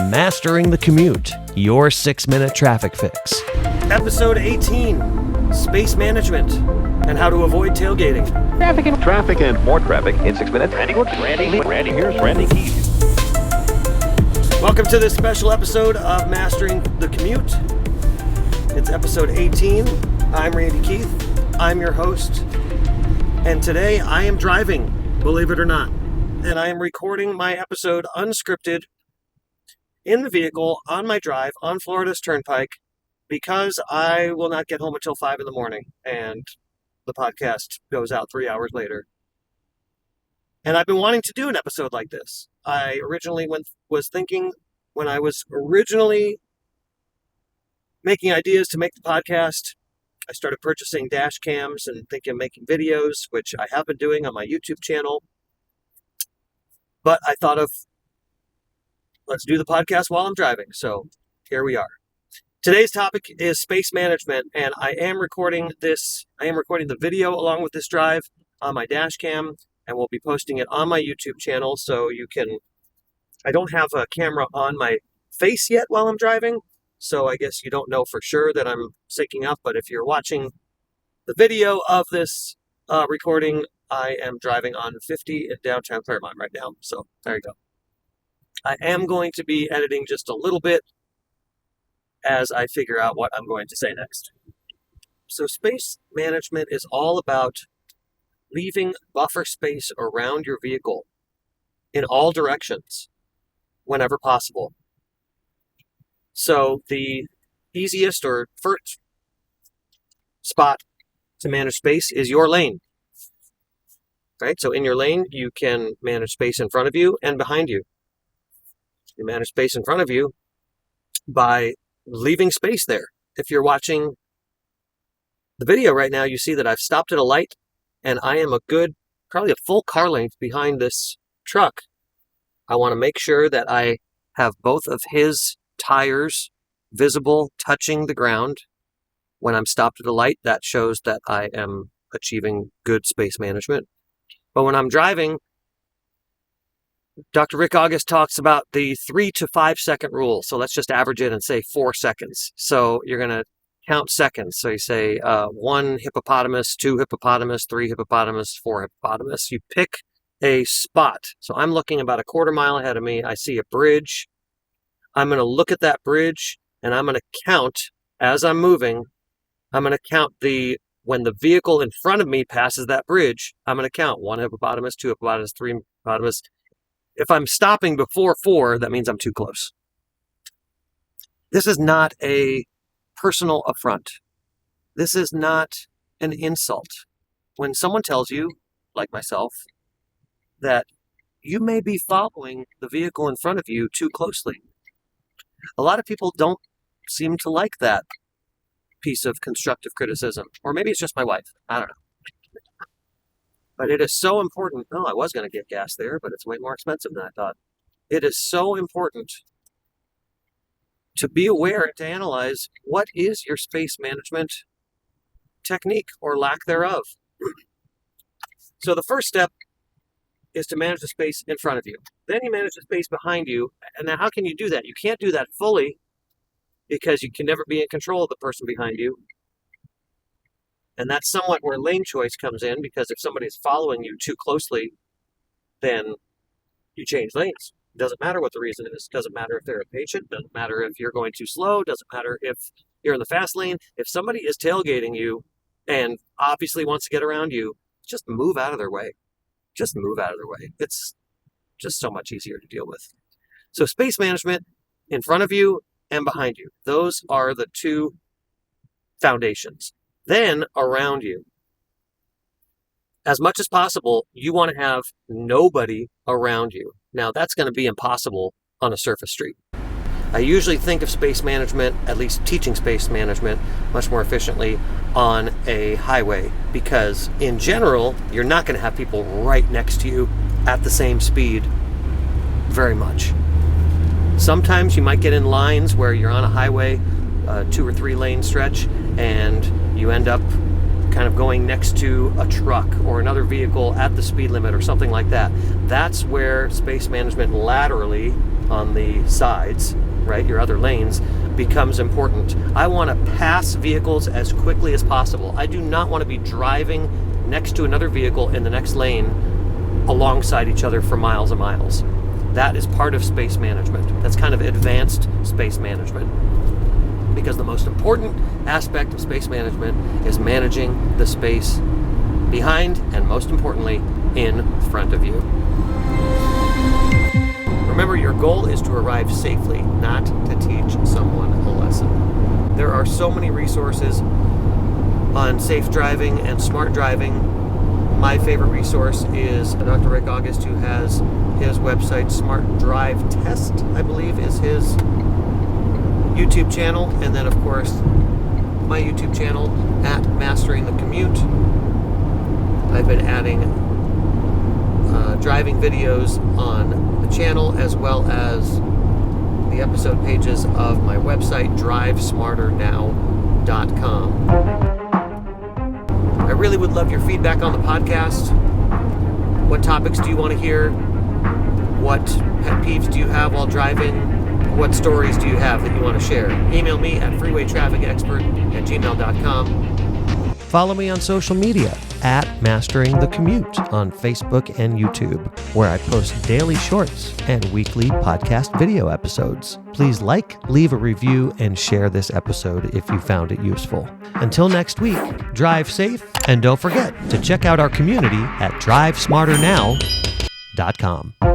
Mastering the Commute, your 6-minute traffic fix. Episode 18, Space Management and How to Avoid Tailgating. Traffic and more traffic in 6 minutes. Here's Randy Keith. Welcome to this special episode of Mastering the Commute. It's episode 18. I'm Randy Keith. I'm your host. And today I am driving, believe it or not. And I am recording my episode unscripted in the vehicle on my drive on Florida's Turnpike because I will not get home until 5 in the morning and the podcast goes out 3 hours later. And I've been wanting to do an episode like this. I originally was thinking when I was originally making ideas to make the podcast, I started purchasing dash cams and thinking of making videos, which I have been doing on my YouTube channel. But I thought of, let's do the podcast while I'm driving. So here we are. Today's topic is space management, and I am recording the video along with this drive on my dash cam, and we'll be posting it on my YouTube channel. So I don't have a camera on my face yet while I'm driving, so I guess you don't know for sure that I'm syncing up, but if you're watching the video of this recording, I am driving on 50 in downtown Claremont right now. So there you go. I am going to be editing just a little bit as I figure out what I'm going to say next. So space management is all about leaving buffer space around your vehicle in all directions whenever possible. So the easiest or first spot to manage space is your lane. Right? So in your lane, you can manage space in front of you and behind you. You manage space in front of you by leaving space there. If you're watching the video right now, you see that I've stopped at a light and I am probably a full car length behind this truck. I want to make sure that I have both of his tires visible, touching the ground. When I'm stopped at a light, that shows that I am achieving good space management. But when I'm driving, Dr. Rick August talks about the 3 to 5 second rule. So let's just average it and say 4 seconds. So you're going to count seconds. So you say 1 hippopotamus, 2 hippopotamus, 3 hippopotamus, 4 hippopotamus. You pick a spot. So I'm looking about a quarter mile ahead of me. I see a bridge. I'm going to look at that bridge and I'm going to count as I'm moving. I'm going to count when the vehicle in front of me passes that bridge, I'm going to count 1 hippopotamus, 2 hippopotamus, 3 hippopotamus. If I'm stopping before 4, that means I'm too close. This is not a personal affront. This is not an insult. When someone tells you, like myself, that you may be following the vehicle in front of you too closely, a lot of people don't seem to like that piece of constructive criticism. Or maybe it's just my wife. I don't know. But it is so important. Oh, I was going to get gas there, but it's way more expensive than I thought. It is so important to be aware and to analyze what is your space management technique or lack thereof. So the first step is to manage the space in front of you. Then you manage the space behind you. And now how can you do that? You can't do that fully because you can never be in control of the person behind you. And that's somewhat where lane choice comes in, because if somebody's following you too closely, then you change lanes. It doesn't matter what the reason is. It doesn't matter if they're impatient. It doesn't matter if you're going too slow. It doesn't matter if you're in the fast lane. If somebody is tailgating you and obviously wants to get around you, just move out of their way. Just move out of their way. It's just so much easier to deal with. So space management in front of you and behind you. Those are the two foundations. Then around you. As much as possible, you want to have nobody around you. Now, that's going to be impossible on a surface street. I usually think of space management, at least teaching space management, much more efficiently on a highway, because in general, you're not going to have people right next to you at the same speed very much. Sometimes you might get in lines where you're on a highway, 2 or 3 lane stretch, and you end up kind of going next to a truck or another vehicle at the speed limit or something like that. That's where space management laterally on the sides, right, your other lanes, becomes important. I want to pass vehicles as quickly as possible. I do not want to be driving next to another vehicle in the next lane alongside each other for miles and miles. That is part of space management. That's kind of advanced space management. Because the most important aspect of space management is managing the space behind and, most importantly, in front of you. Remember, your goal is to arrive safely, not to teach someone a lesson. There are so many resources on safe driving and smart driving. My favorite resource is Dr. Rick August, who has his website, Smart Drive Test, I believe, is his YouTube channel. And then, of course, my YouTube channel at Mastering the Commute. I've been adding driving videos on the channel, as well as the episode pages of my website, drivesmarternow.com. I really would love your feedback on the podcast. What topics do you want to hear? What pet peeves do you have while driving? What stories do you have that you want to share? Email me at freewaytrafficexpert@gmail.com. Follow me on social media at Mastering the Commute on Facebook and YouTube, where I post daily shorts and weekly podcast video episodes. Please leave a review, and share this episode if you found it useful. Until next week, drive safe, and don't forget to check out our community at drivesmarternow.com.